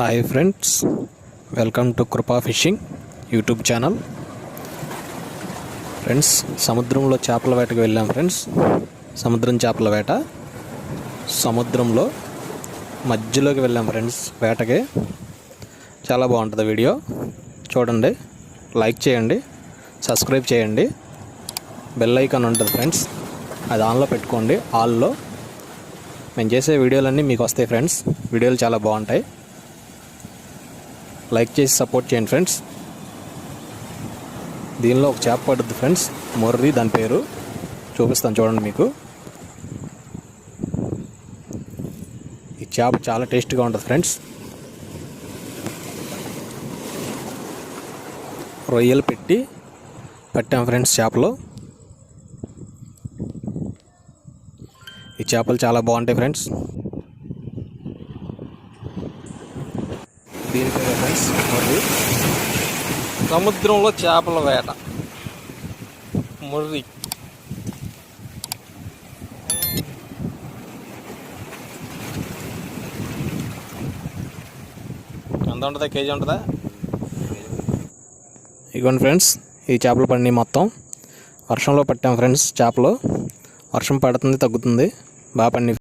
Hi friends, welcome to కృపా fishing YouTube channel. Friends, సముద్రంలో చేపల వేటకు వెళ్ళాం ఫ్రెండ్స్. సముద్రం చేపల వేట, సముద్రంలో మధ్యలోకి వెళ్ళాం ఫ్రెండ్స్ వేటకి. చాలా బాగుంటుంది వీడియో, చూడండి, లైక్ చేయండి, సబ్స్క్రైబ్ చేయండి, బెల్ ఐకాన్ ఉంటుంది ఫ్రెండ్స్, అది ఆన్లో పెట్టుకోండి. ఆల్లో మేము చేసే వీడియోలన్నీ మీకు వస్తాయి ఫ్రెండ్స్. వీడియోలు చాలా బాగుంటాయి, లైక్ చేసి సపోర్ట్ చేయండి ఫ్రెండ్స్. దీనిలో ఒక చేప పడుతుంది ఫ్రెండ్స్, మొర్రి దాని పేరు, చూపిస్తాను చూడండి మీకు. ఈ చేప చాలా టేస్ట్గా ఉంటుంది ఫ్రెండ్స్. రొయ్యలు పెట్టి పట్టాం ఫ్రెండ్స్ చేపలు. ఈ చేపలు చాలా బాగుంటాయి ఫ్రెండ్స్. దీని పేరు ఫ్రెండ్స్ మొర్రి. సముద్రంలో చేపల వేట, మొర్రి. ఎంత ఉంటుందా? కేజీ ఉంటుందా? ఇదిగోండి ఫ్రెండ్స్, ఈ చేపలు పడినాయి మొత్తం. వర్షంలో పట్టాం ఫ్రెండ్స్ చేపలు. వర్షం పడుతుంది, తగ్గుతుంది, బాగా పడినాయి.